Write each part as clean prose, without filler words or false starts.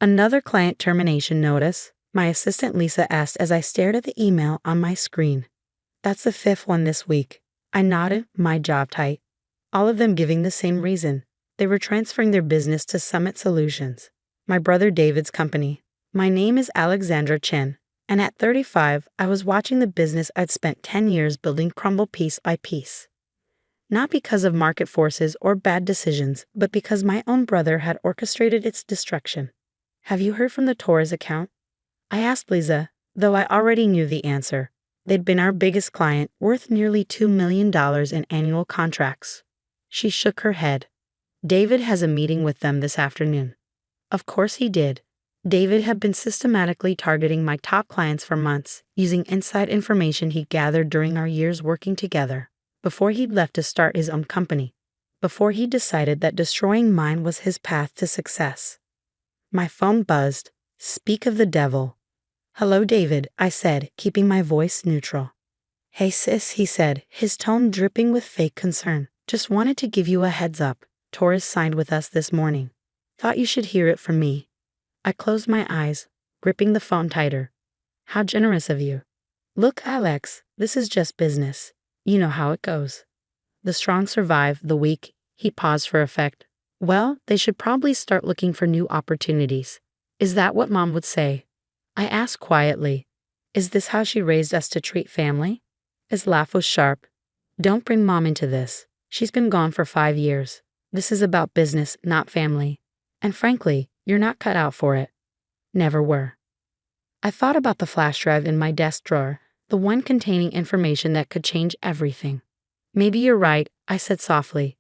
Another client termination notice, my assistant Lisa asked as I stared at the email on my screen. That's the fifth one this week. I nodded, my jaw tight. All of them giving the same reason. They were transferring their business to Summit Solutions, my brother David's company. My name is Alexandra Chen, and at 35, I was watching the business I'd spent 10 years building crumble piece by piece. Not because of market forces or bad decisions, but because my own brother had orchestrated its destruction. Have you heard from the Torres account? I asked Lisa, though I already knew the answer. They'd been our biggest client, worth nearly $2 million in annual contracts. She shook her head. David has a meeting with them this afternoon. Of course he did. David had been systematically targeting my top clients for months, using inside information he gathered during our years working together, before he'd left to start his own company, before he decided that destroying mine was his path to success. My phone buzzed. Speak of the devil. Hello, David, I said, keeping my voice neutral. Hey, sis, he said, his tone dripping with fake concern. Just wanted to give you a heads up. Torres signed with us this morning. Thought you should hear it from me. I closed my eyes, gripping the phone tighter. How generous of you. Look, Alex, this is just business. You know how it goes. The strong survive, the weak. He paused for effect. Well, they should probably start looking for new opportunities. Is that what Mom would say? I asked quietly. Is this how she raised us to treat family? His laugh was sharp. Don't bring Mom into this. She's been gone for 5 years. This is about business, not family. And frankly, you're not cut out for it. Never were. I thought about the flash drive in my desk drawer, the one containing information that could change everything. Maybe you're right, I said softly.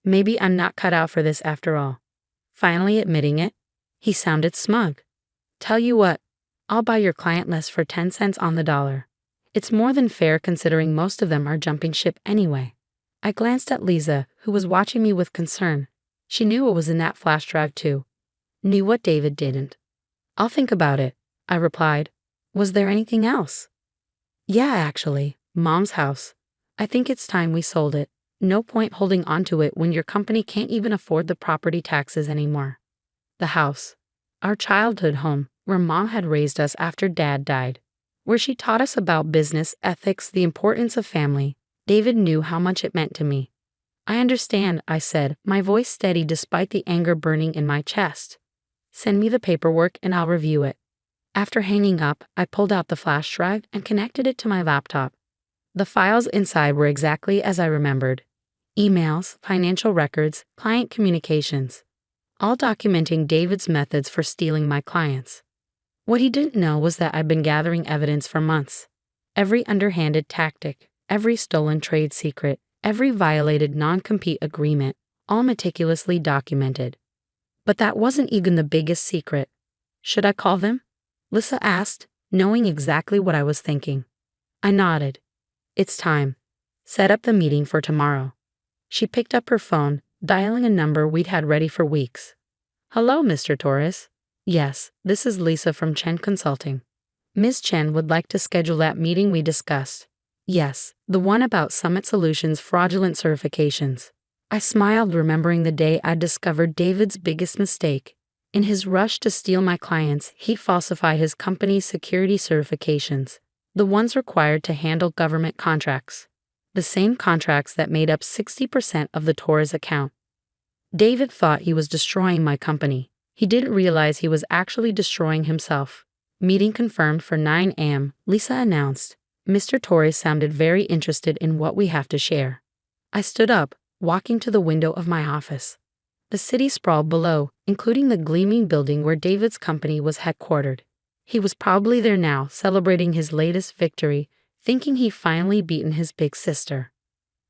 Maybe I'm not cut out for this after all. Finally admitting it, he sounded smug. Tell you what, I'll buy your client list for 10 cents on the dollar. It's more than fair considering most of them are jumping ship anyway. I glanced at Lisa, who was watching me with concern. She knew what was in that flash drive too. Knew what David didn't. I'll think about it, I replied. Was there anything else? Yeah, actually, Mom's house. I think it's time we sold it. No point holding onto it when your company can't even afford the property taxes anymore. The house. Our childhood home, where Mom had raised us after Dad died. Where she taught us about business, ethics, the importance of family. David knew how much it meant to me. I understand, I said, my voice steady despite the anger burning in my chest. Send me the paperwork and I'll review it. After hanging up, I pulled out the flash drive and connected it to my laptop. The files inside were exactly as I remembered. Emails, financial records, client communications. All documenting David's methods for stealing my clients. What he didn't know was that I'd been gathering evidence for months. Every underhanded tactic, every stolen trade secret, every violated non-compete agreement, all meticulously documented. But that wasn't even the biggest secret. Should I call them? Lisa asked, knowing exactly what I was thinking. I nodded. It's time. Set up the meeting for tomorrow. She picked up her phone, dialing a number we'd had ready for weeks. Hello, Mr. Torres. Yes, this is Lisa from Chen Consulting. Ms. Chen would like to schedule that meeting we discussed. Yes, the one about Summit Solutions' fraudulent certifications. I smiled, remembering the day I discovered David's biggest mistake. In his rush to steal my clients, he falsified his company's security certifications, the ones required to handle government contracts. The same contracts that made up 60% of the Torres account. David thought he was destroying my company. He didn't realize he was actually destroying himself. Meeting confirmed for 9 a.m., Lisa announced. Mr. Torres sounded very interested in what we have to share. I stood up, walking to the window of my office. The city sprawled below, including the gleaming building where David's company was headquartered. He was probably there now, celebrating his latest victory, thinking he'd finally beaten his big sister.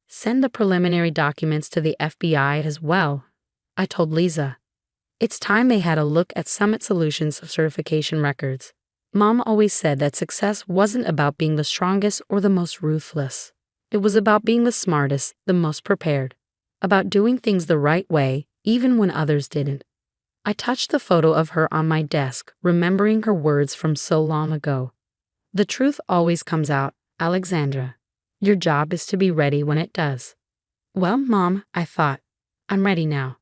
Send the preliminary documents to the FBI as well, I told Lisa. It's time they had a look at Summit Solutions' certification records. Mom always said that success wasn't about being the strongest or the most ruthless. It was about being the smartest, the most prepared. About doing things the right way, even when others didn't. I touched the photo of her on my desk, remembering her words from so long ago. The truth always comes out, Alexandra. Your job is to be ready when it does. Well, Mom, I thought. I'm ready now.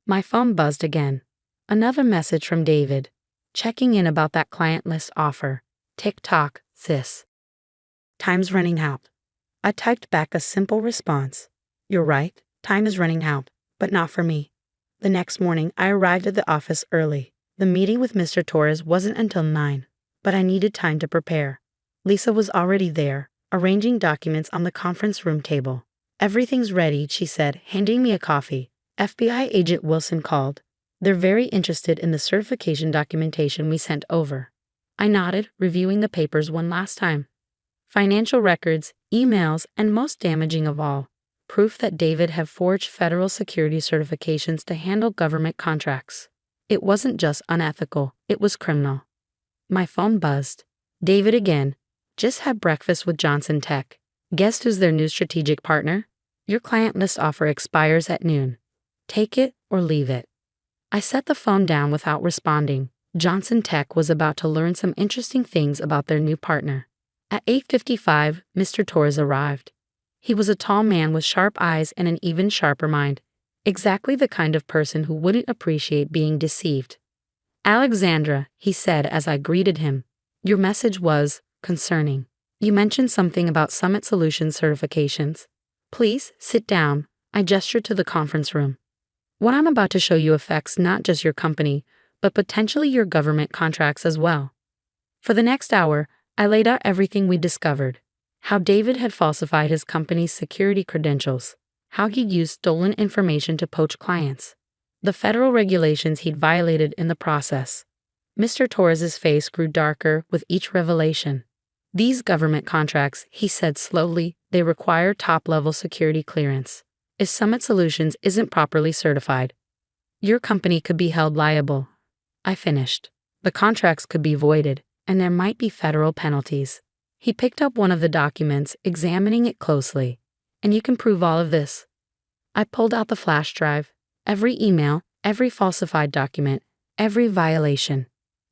My phone buzzed again. Another message from David, checking in about that client list offer. TikTok, sis. Time's running out. I typed back a simple response. You're right, time is running out, but not for me. The next morning, I arrived at the office early. The meeting with Mr. Torres wasn't until 9, but I needed time to prepare. Lisa was already there, arranging documents on the conference room table. Everything's ready, she said, handing me a coffee. FBI agent Wilson called. They're very interested in the certification documentation we sent over. I nodded, reviewing the papers one last time. Financial records, emails, and most damaging of all, proof that David had forged federal security certifications to handle government contracts. It wasn't just unethical, it was criminal. My phone buzzed. David again. Just had breakfast with Johnson Tech. Guess who's their new strategic partner? Your client list offer expires at noon. Take it or leave it. I set the phone down without responding. Johnson Tech was about to learn some interesting things about their new partner. At 8:55, Mr. Torres arrived. He was a tall man with sharp eyes and an even sharper mind. Exactly the kind of person who wouldn't appreciate being deceived. Alexandra, he said as I greeted him, your message was concerning. You mentioned something about Summit Solutions certifications. Please sit down. I gestured to the conference room. What I'm about to show you affects not just your company, but potentially your government contracts as well. For the next hour, I laid out everything we discovered. How David had falsified his company's security credentials. How he'd used stolen information to poach clients. The federal regulations he'd violated in the process. Mr. Torres's face grew darker with each revelation. These government contracts, he said slowly, they require top-level security clearance. If Summit Solutions isn't properly certified, your company could be held liable. I finished. The contracts could be voided, and there might be federal penalties. He picked up one of the documents, examining it closely. And you can prove all of this. I pulled out the flash drive. Every email, every falsified document, every violation.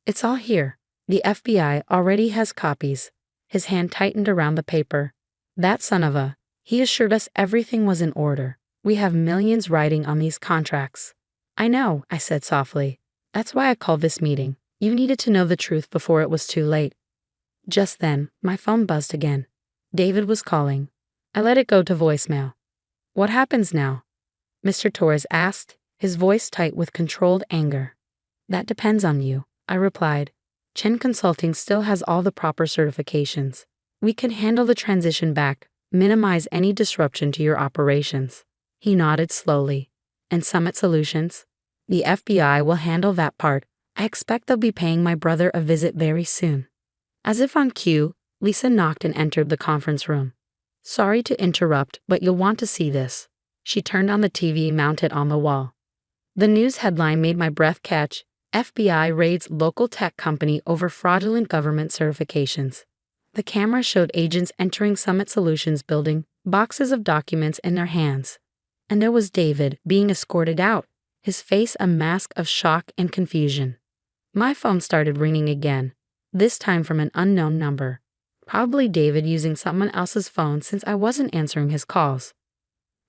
It's all here. The FBI already has copies. His hand tightened around the paper. That son of a... He assured us everything was in order. We have millions riding on these contracts. I know, I said softly. That's why I called this meeting. You needed to know the truth before it was too late. Just then, my phone buzzed again. David was calling. I let it go to voicemail. What happens now? Mr. Torres asked, his voice tight with controlled anger. That depends on you, I replied. Chen Consulting still has all the proper certifications. We can handle the transition back, minimize any disruption to your operations. He nodded slowly. And Summit Solutions? The FBI will handle that part. I expect they'll be paying my brother a visit very soon. As if on cue, Lisa knocked and entered the conference room. Sorry to interrupt, but you'll want to see this. She turned on the TV mounted on the wall. The news headline made my breath catch. FBI raids local tech company over fraudulent government certifications. The camera showed agents entering Summit Solutions building, boxes of documents in their hands. And there was David being escorted out, his face a mask of shock and confusion. My phone started ringing again, this time from an unknown number. Probably David using someone else's phone since I wasn't answering his calls.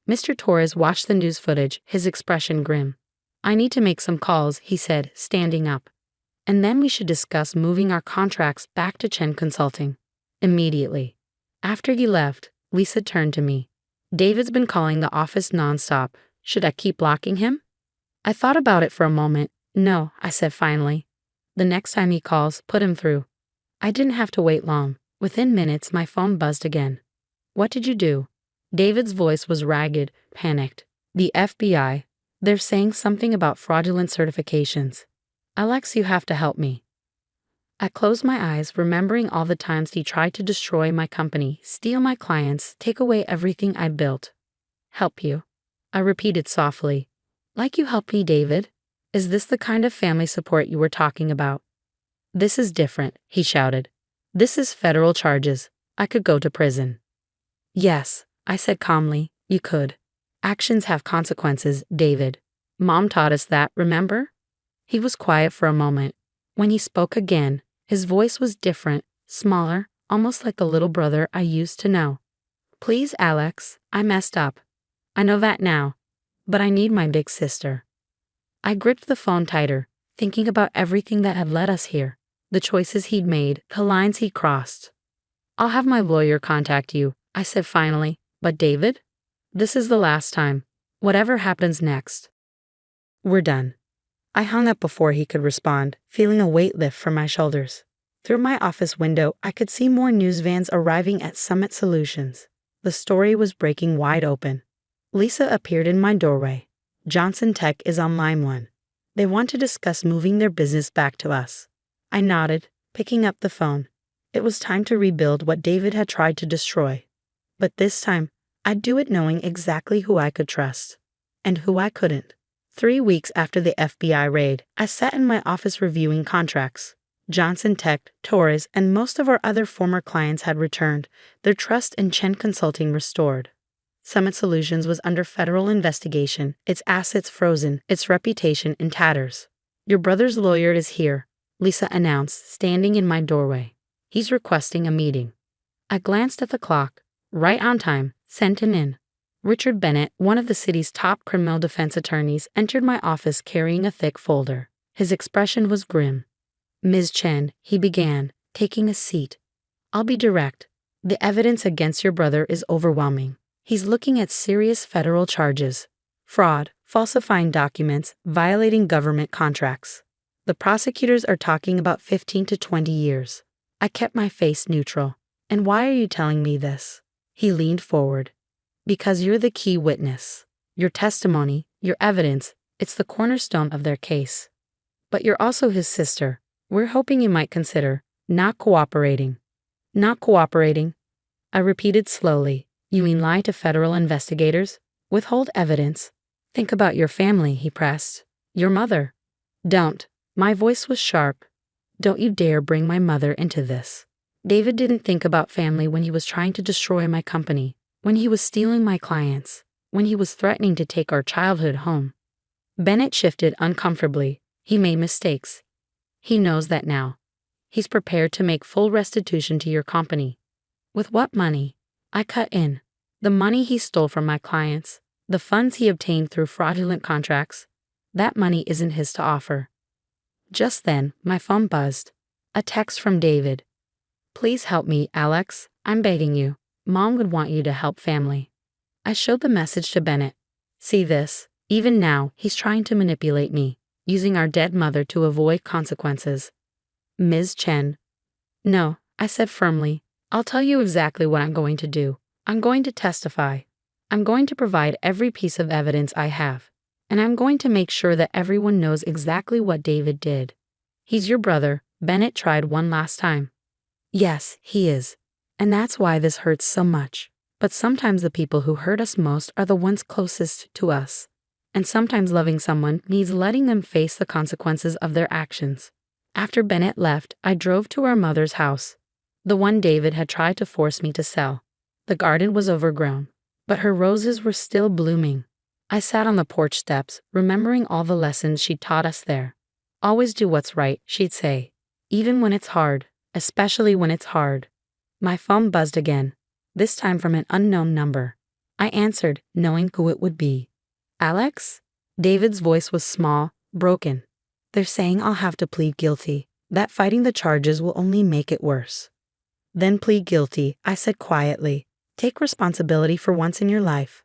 Mr. Torres watched the news footage, his expression grim. I need to make some calls, he said, standing up. And then we should discuss moving our contracts back to Chen Consulting. Immediately. After he left, Lisa turned to me. David's been calling the office nonstop. Should I keep blocking him? I thought about it for a moment. No, I said finally. The next time he calls, put him through. I didn't have to wait long. Within minutes, my phone buzzed again. What did you do? David's voice was ragged, panicked. The FBI. They're saying something about fraudulent certifications. Alex, you have to help me. I closed my eyes, remembering all the times he tried to destroy my company, steal my clients, take away everything I built. Help you. I repeated softly. Like you helped me, David? Is this the kind of family support you were talking about? This is different, he shouted. This is federal charges. I could go to prison. Yes, I said calmly, you could. Actions have consequences, David. Mom taught us that, remember? He was quiet for a moment. When he spoke again, his voice was different, smaller, almost like a little brother I used to know. Please, Alex, I messed up. I know that now, but I need my big sister. I gripped the phone tighter, thinking about everything that had led us here, the choices he'd made, the lines he crossed. "I'll have my lawyer contact you," I said finally. "But David? This is the last time. Whatever happens next, we're done." I hung up before he could respond, feeling a weight lift from my shoulders. Through my office window, I could see more news vans arriving at Summit Solutions. The story was breaking wide open. Lisa appeared in my doorway. "Johnson Tech is on line 1. They want to discuss moving their business back to us." I nodded, picking up the phone. It was time to rebuild what David had tried to destroy. But this time, I'd do it knowing exactly who I could trust and who I couldn't. 3 weeks after the FBI raid, I sat in my office reviewing contracts. Johnson Tech, Torres, and most of our other former clients had returned, their trust in Chen Consulting restored. Summit Solutions was under federal investigation, its assets frozen, its reputation in tatters. "Your brother's lawyer is here," Lisa announced, standing in my doorway. "He's requesting a meeting." I glanced at the clock. Right on time. Sent him in. Richard Bennett, one of the city's top criminal defense attorneys, entered my office carrying a thick folder. His expression was grim. "Ms. Chen," he began, taking a seat. "I'll be direct. The evidence against your brother is overwhelming. He's looking at serious federal charges: fraud, falsifying documents, violating government contracts. The prosecutors are talking about 15 to 20 years. I kept my face neutral. "And why are you telling me this?" He leaned forward. "Because you're the key witness. Your testimony, your evidence, it's the cornerstone of their case. But you're also his sister. We're hoping you might consider not cooperating." "Not cooperating?" I repeated slowly. "You mean lie to federal investigators? Withhold evidence? Think about your family," he pressed. "Your mother." "Don't." My voice was sharp. "Don't you dare bring my mother into this. David didn't think about family when he was trying to destroy my company, when he was stealing my clients, when he was threatening to take our childhood home." Bennett shifted uncomfortably. "He made mistakes. He knows that now. He's prepared to make full restitution to your company." "With what money?" I cut in. "The money he stole from my clients, the funds he obtained through fraudulent contracts. That money isn't his to offer." Just then, my phone buzzed. A text from David. "Please help me, Alex. I'm begging you. Mom would want you to help family." I showed the message to Bennett. "See this? Even now, he's trying to manipulate me, using our dead mother to avoid consequences." "Ms. Chen." "No," I said firmly. "I'll tell you exactly what I'm going to do. I'm going to testify. I'm going to provide every piece of evidence I have. And I'm going to make sure that everyone knows exactly what David did. He's your brother." Bennett tried one last time. "Yes, he is. And that's why this hurts so much. But sometimes the people who hurt us most are the ones closest to us. And sometimes loving someone means letting them face the consequences of their actions." After Bennett left, I drove to our mother's house, the one David had tried to force me to sell. The garden was overgrown, but her roses were still blooming. I sat on the porch steps, remembering all the lessons she'd taught us there. "Always do what's right," she'd say, "even when it's hard. Especially when it's hard." My phone buzzed again, this time from an unknown number. I answered, knowing who it would be. "Alex?" David's voice was small, broken. "They're saying I'll have to plead guilty, that fighting the charges will only make it worse." "Then plead guilty," I said quietly. "Take responsibility for once in your life."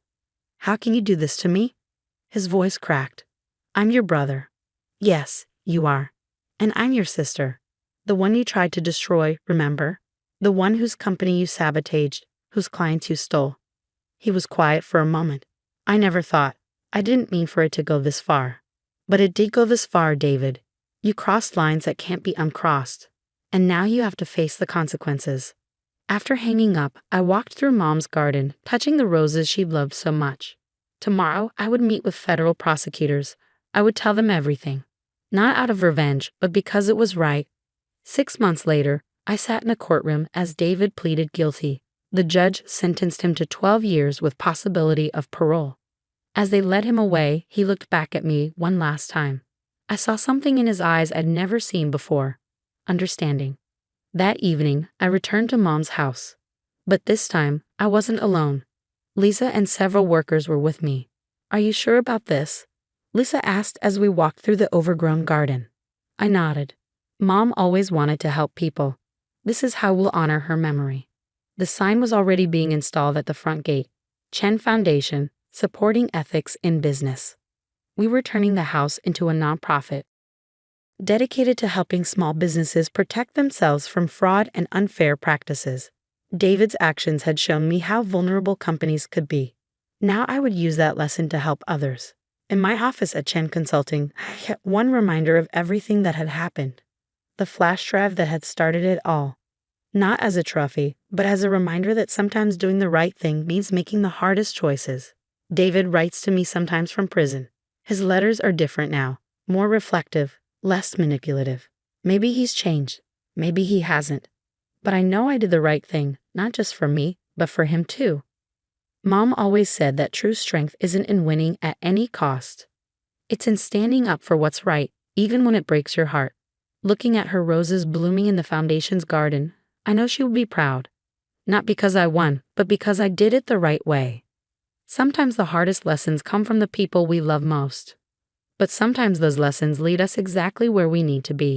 "How can you do this to me?" His voice cracked. "I'm your brother." "Yes, you are. And I'm your sister. The one you tried to destroy, remember? The one whose company you sabotaged, whose clients you stole." He was quiet for a moment. "I never thought. I didn't mean for it to go this far. But it did go this far, David. You crossed lines that can't be uncrossed. And now you have to face the consequences." After hanging up, I walked through Mom's garden, touching the roses she loved so much. Tomorrow, I would meet with federal prosecutors. I would tell them everything. Not out of revenge, but because it was right. 6 months later, I sat in a courtroom as David pleaded guilty. The judge sentenced him to 12 years with possibility of parole. As they led him away, he looked back at me one last time. I saw something in his eyes I'd never seen before. Understanding. That evening, I returned to Mom's house. But this time, I wasn't alone. Lisa and several workers were with me. "Are you sure about this?" Lisa asked as we walked through the overgrown garden. I nodded. Mom always wanted to help people. This is how we'll honor her memory. The sign was already being installed at the front gate. Chen Foundation, supporting ethics in business. We were turning the house into a nonprofit, dedicated to helping small businesses protect themselves from fraud and unfair practices. David's actions had shown me how vulnerable companies could be. Now I would use that lesson to help others. In my office at Chen Consulting, I kept one reminder of everything that had happened. The flash drive that had started it all. Not as a trophy, but as a reminder that sometimes doing the right thing means making the hardest choices. David writes to me sometimes from prison. His letters are different now, more reflective, less manipulative. Maybe he's changed. Maybe he hasn't. But I know I did the right thing, not just for me, but for him too. Mom always said that true strength isn't in winning at any cost. It's in standing up for what's right, even when it breaks your heart. Looking at her roses blooming in the foundation's garden, I know she would be proud. Not because I won, but because I did it the right way. Sometimes the hardest lessons come from the people we love most. But sometimes those lessons lead us exactly where we need to be.